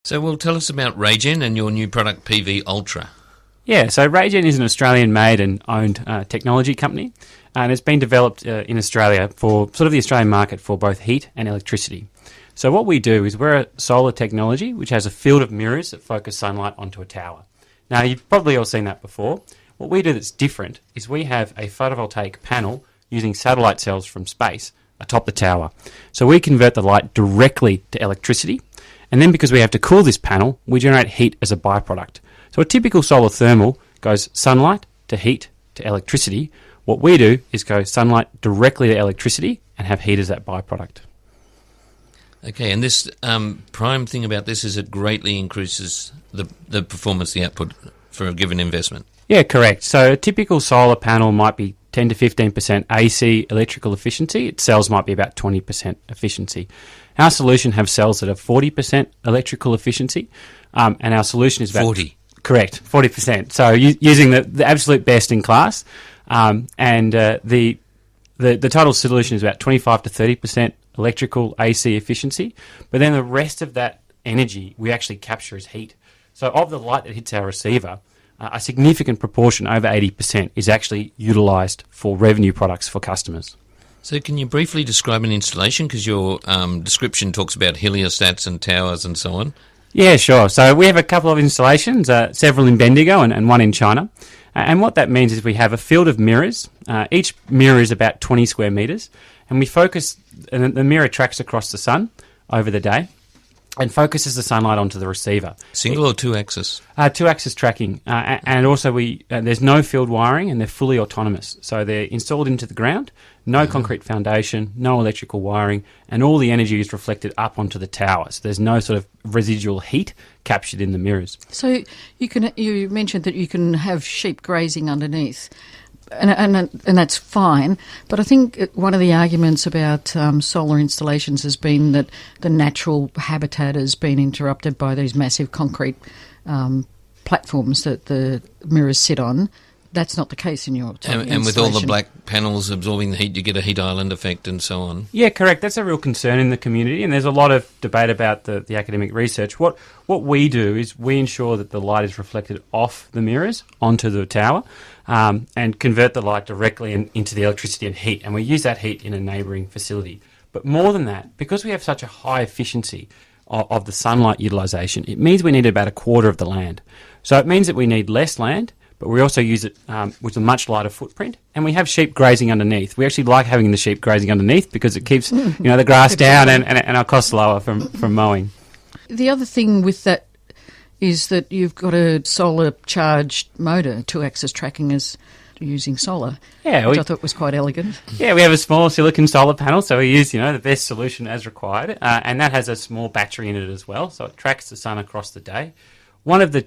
So, well, tell us about RayGen and your new product, PV Ultra. Yeah, so RayGen is an Australian-made and owned technology company, and it's been developed in Australia for sort of the Australian market for both heat and electricity. So what we do is we're a solar technology which has a field of mirrors that focus sunlight onto a tower. Now, you've probably all seen that before. What we do that's different is we have a photovoltaic panel using satellite cells from space atop the tower. So we convert the light directly to electricity, and then because we have to cool this panel, we generate heat as a byproduct. So a typical solar thermal goes sunlight to heat to electricity. What we do is go sunlight directly to electricity and have heat as that byproduct. Okay, and this prime thing about this is it greatly increases the performance, the output for a given investment. Yeah, correct. So a typical solar panel might be 10 to 15% AC electrical efficiency. Its cells might be about 20% efficiency. Our solution have cells that have 40% electrical efficiency, and our solution is about 40. Correct, 40%. So using the absolute best in class, and the total solution is about 25 to 30% electrical AC efficiency, but then the rest of that energy we actually capture as heat. So of the light that hits our receiver, a significant proportion, over 80%, is actually utilised for revenue products for customers. So can you briefly describe an installation? Because your description talks about heliostats and towers and so on. Yeah, sure. So we have a couple of installations, several in Bendigo and one in China. And what that means is we have a field of mirrors. Each mirror is about 20 square metres. And we focus, and the mirror tracks across the sun over the day and focuses the sunlight onto the receiver. Single or two-axis? Two-axis tracking. And also there's no field wiring and they're fully autonomous. So they're installed into the ground, no concrete foundation, no electrical wiring, and all the energy is reflected up onto the tower. So there's no sort of residual heat captured in the mirrors. So you mentioned that you can have sheep grazing underneath. And that's fine, but I think one of the arguments about solar installations has been that the natural habitat has been interrupted by these massive concrete platforms that the mirrors sit on. That's not the case in your and with all the black panels absorbing the heat, you get a heat island effect and so on. Yeah, correct. That's a real concern in the community, and there's a lot of debate about the academic research. What we do is we ensure that the light is reflected off the mirrors onto the tower and convert the light directly into the electricity and heat, and we use that heat in a neighbouring facility. But more than that, because we have such a high efficiency of the sunlight utilisation, it means we need about a quarter of the land. So it means that we need less land, but we also use it with a much lighter footprint, and we have sheep grazing underneath. We actually like having the sheep grazing underneath because it keeps the grass down and our costs lower from mowing. The other thing with that is that you've got a solar charged motor, two-axis tracking as using solar, which I thought was quite elegant. Yeah, we have a small silicon solar panel, so we use the best solution as required, and that has a small battery in it as well, so it tracks the sun across the day. One of the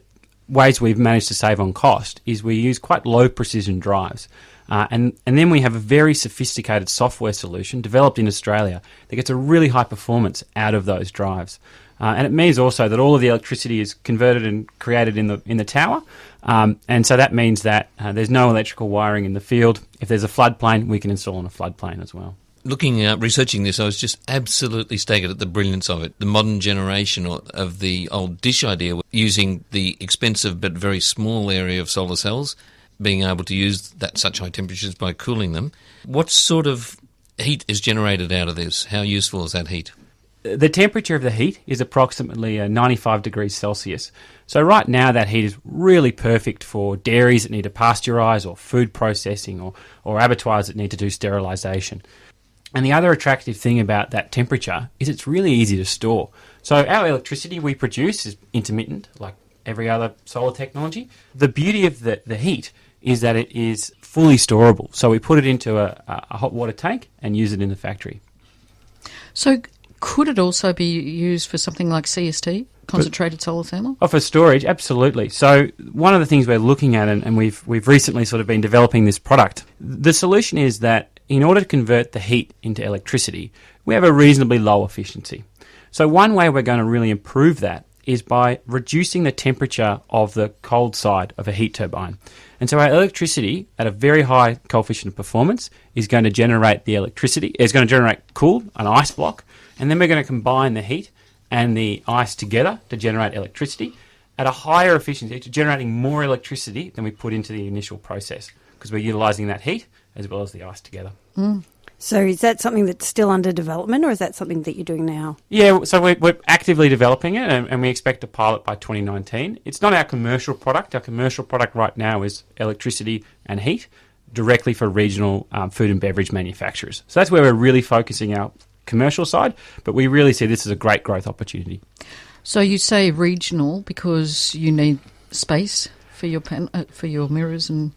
ways we've managed to save on cost is we use quite low precision drives, and then we have a very sophisticated software solution developed in Australia that gets a really high performance out of those drives. And it means also that all of the electricity is converted and created in the tower, and so that means that there's no electrical wiring in the field. If there's a floodplain, we can install on a floodplain as well. Researching this, I was just absolutely staggered at the brilliance of it. The modern generation of the old dish idea, using the expensive but very small area of solar cells, being able to use such high temperatures by cooling them. What sort of heat is generated out of this? How useful is that heat? The temperature of the heat is approximately 95 degrees Celsius. So right now that heat is really perfect for dairies that need to pasteurise or food processing or abattoirs that need to do sterilisation. And the other attractive thing about that temperature is it's really easy to store. So our electricity we produce is intermittent, like every other solar technology. The beauty of the heat is that it is fully storable. So we put it into a hot water tank and use it in the factory. So could it also be used for something like CST, concentrated solar thermal? Oh, for storage, absolutely. So one of the things we're looking at, and we've recently sort of been developing this product, the solution is that in order to convert the heat into electricity, we have a reasonably low efficiency. So one way we're going to really improve that is by reducing the temperature of the cold side of a heat turbine. And so our electricity at a very high coefficient of performance is going to generate the electricity. It's going to generate cool, an ice block, and then we're going to combine the heat and the ice together to generate electricity at a higher efficiency, to generating more electricity than we put into the initial process, because we're utilising that heat as well as the ice together. So is that something that's still under development, or is that something that you're doing now? Yeah, so we're actively developing it, and we expect to pilot by 2019. It's not our commercial product. Our commercial product right now is electricity and heat directly for regional food and beverage manufacturers. So that's where we're really focusing our commercial side, but we really see this as a great growth opportunity. So you say regional because you need space for your mirrors and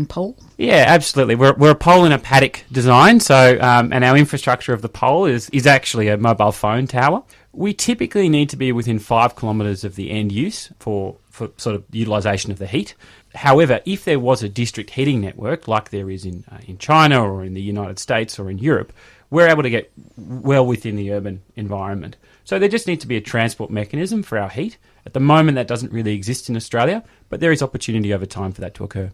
pole? Yeah, absolutely. We're a pole in a paddock design, so and our infrastructure of the pole is actually a mobile phone tower. We typically need to be within 5 kilometres of the end use for sort of utilisation of the heat. However, if there was a district heating network like there is in China or in the United States or in Europe, we're able to get well within the urban environment. So there just needs to be a transport mechanism for our heat. At the moment, that doesn't really exist in Australia, but there is opportunity over time for that to occur.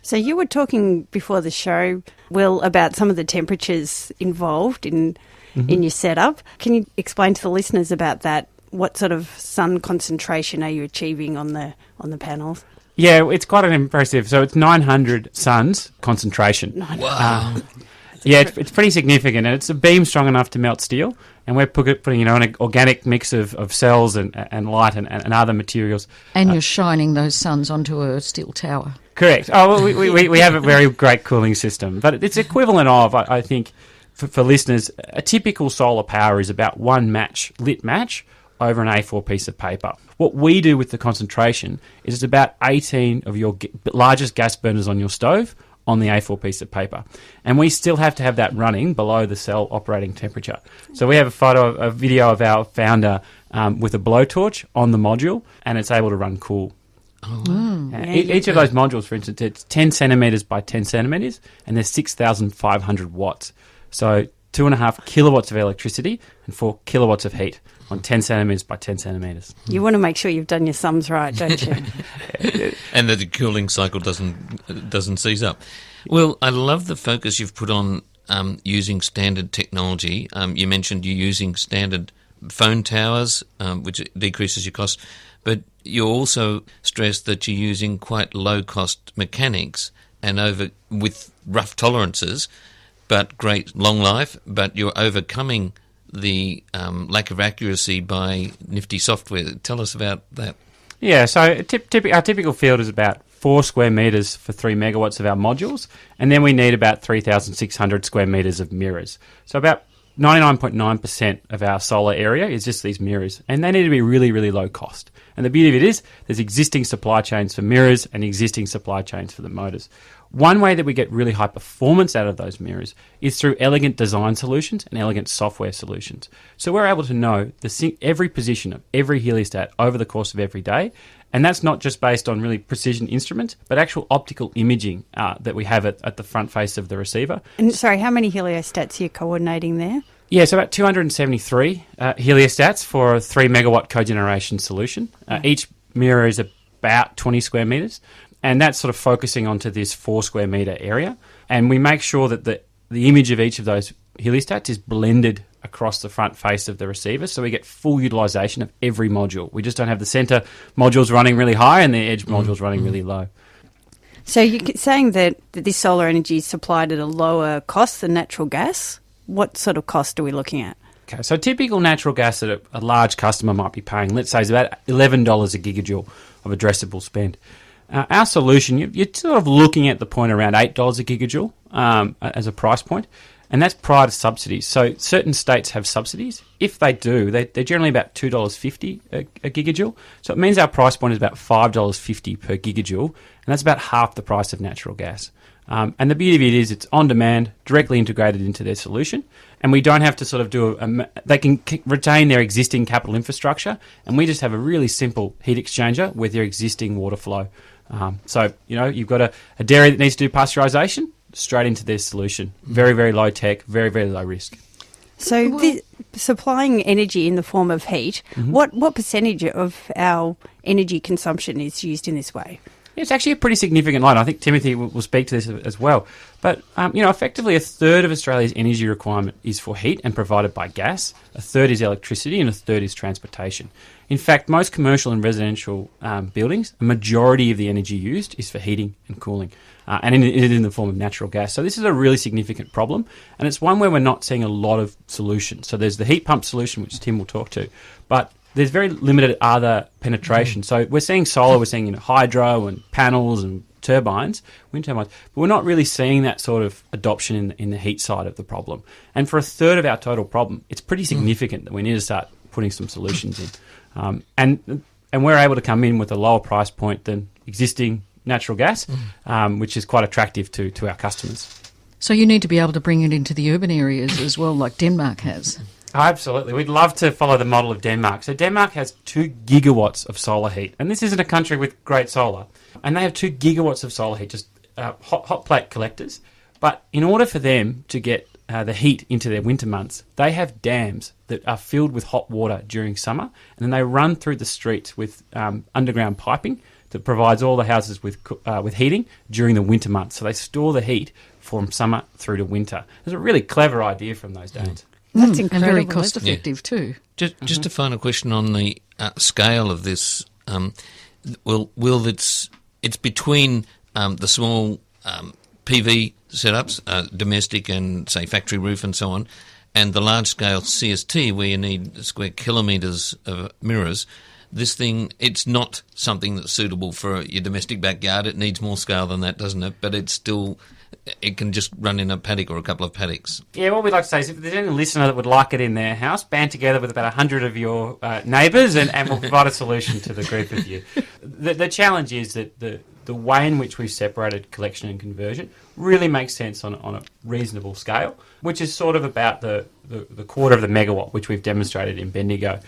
So you were talking before the show, Will, about some of the temperatures involved in your setup. Can you explain to the listeners about that? What sort of sun concentration are you achieving on the panels? Yeah, it's quite an impressive. So it's 900 suns concentration. Wow. Yeah, it's pretty significant, and it's a beam strong enough to melt steel. And we're putting an organic mix of cells and light and other materials. And you're shining those suns onto a steel tower. Correct. Oh, well, we have a very great cooling system, but it's equivalent of, I think, for listeners, a typical solar power is about one lit match over an A4 piece of paper. What we do with the concentration is it's about 18 of your largest gas burners on your stove on the A4 piece of paper. And we still have to have that running below the cell operating temperature. So we have a video of our founder with a blowtorch on the module, and it's able to run cool. Each of those modules, for instance, it's 10 centimetres by 10 centimetres, and there's 6,500 watts. So 2.5 kilowatts of electricity and 4 kilowatts of heat on 10 centimetres by 10 centimetres. You want to make sure you've done your sums right, don't you? And that the cooling cycle doesn't seize up. Well, I love the focus you've put on using standard technology. You mentioned you're using standard phone towers, which decreases your cost, but you also stressed that you're using quite low-cost mechanics and with rough tolerances, but great long life, but you're overcoming the lack of accuracy by nifty software. Tell us about that. Yeah, so our typical field is about 4 square metres for 3 megawatts of our modules, and then we need about 3,600 square metres of mirrors. So about 99.9% of our solar area is just these mirrors, and they need to be really, really low cost. And the beauty of it is there's existing supply chains for mirrors and existing supply chains for the motors. One way that we get really high performance out of those mirrors is through elegant design solutions and elegant software solutions. So we're able to know every position of every heliostat over the course of every day, and that's not just based on really precision instruments, but actual optical imaging that we have at the front face of the receiver. And sorry, how many heliostats are you coordinating there? Yeah, so about 273 heliostats for a 3 megawatt cogeneration solution. Each mirror is about 20 square metres, and that's sort of focusing onto this 4 square metre area. And we make sure that the image of each of those heliostats is blended across the front face of the receiver, so we get full utilisation of every module. We just don't have the centre modules running really high and the edge modules running really low. So you're saying that this solar energy is supplied at a lower cost than natural gas? What sort of cost are we looking at? Okay, so typical natural gas that a large customer might be paying, let's say, is about $11 a gigajoule of addressable spend. Our solution, you're sort of looking at the point around $8 a gigajoule as a price point, and that's prior to subsidies. So certain states have subsidies. If they do, they're generally about $2.50 a gigajoule. So it means our price point is about $5.50 per gigajoule, and that's about half the price of natural gas. And the beauty of it is it's on demand, directly integrated into their solution, and we don't have to sort of they can retain their existing capital infrastructure, and we just have a really simple heat exchanger with their existing water flow. So, you've got a dairy that needs to do pasteurisation, straight into their solution. Very, very low tech, very, very low risk. So supplying energy in the form of heat, what percentage of our energy consumption is used in this way? It's actually a pretty significant line. I think Timothy will speak to this as well. But, effectively a third of Australia's energy requirement is for heat and provided by gas, a third is electricity, and a third is transportation. In fact, most commercial and residential buildings, a majority of the energy used is for heating and cooling, and it is in the form of natural gas. So this is a really significant problem, and it's one where we're not seeing a lot of solutions. So there's the heat pump solution, which Tim will talk to, but there's very limited other penetration. So we're seeing solar, we're seeing hydro and panels and turbines, wind turbines, but we're not really seeing that sort of adoption in the heat side of the problem. And for a third of our total problem, it's pretty significant that we need to start putting some solutions in. And we're able to come in with a lower price point than existing natural gas, which is quite attractive to our customers. So you need to be able to bring it into the urban areas as well, like Denmark has. Absolutely. We'd love to follow the model of Denmark. So Denmark has 2 gigawatts of solar heat. And this isn't a country with great solar. And they have 2 gigawatts of solar heat, just hot plate collectors. But in order for them to get the heat into their winter months, they have dams that are filled with hot water during summer. And then they run through the streets with underground piping that provides all the houses with heating during the winter months. So they store the heat from summer through to winter. It's a really clever idea from those days. That's incredible. And very cost effective too. Just a final question on the scale of this. It's between the small PV setups, domestic and, say, factory roof and so on, and the large-scale CST where you need square kilometres of mirrors. This thing, it's not something that's suitable for your domestic backyard. It needs more scale than that, doesn't it? But it's still... It can just run in a paddock or a couple of paddocks. Yeah, what we'd like to say is if there's any listener that would like it in their house, band together with about 100 of your neighbours and we'll provide a solution to the group of you. The challenge is that the way in which we've separated collection and conversion really makes sense on a reasonable scale, which is sort of about the quarter of the megawatt, which we've demonstrated in Bendigo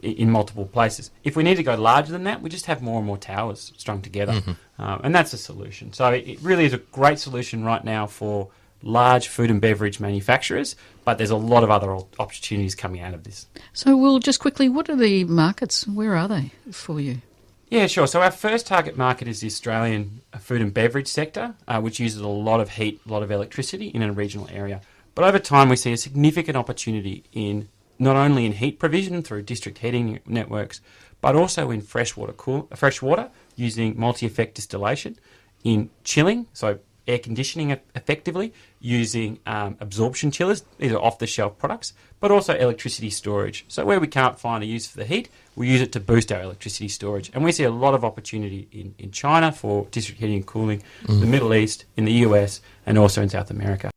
in multiple places. If we need to go larger than that, we just have more and more towers strung together, and that's a solution. So it really is a great solution right now for large food and beverage manufacturers, but there's a lot of other opportunities coming out of this. So, Will, just quickly, what are the markets? Where are they for you? Yeah, sure. So our first target market is the Australian food and beverage sector, which uses a lot of heat, a lot of electricity in a regional area. But over time, we see a significant opportunity in not only in heat provision through district heating networks, but also in freshwater using multi-effect distillation, in chilling, so air conditioning effectively, using absorption chillers, these are off-the-shelf products, but also electricity storage. So where we can't find a use for the heat, we use it to boost our electricity storage. And we see a lot of opportunity in China for district heating and cooling, the Middle East, in the US, and also in South America.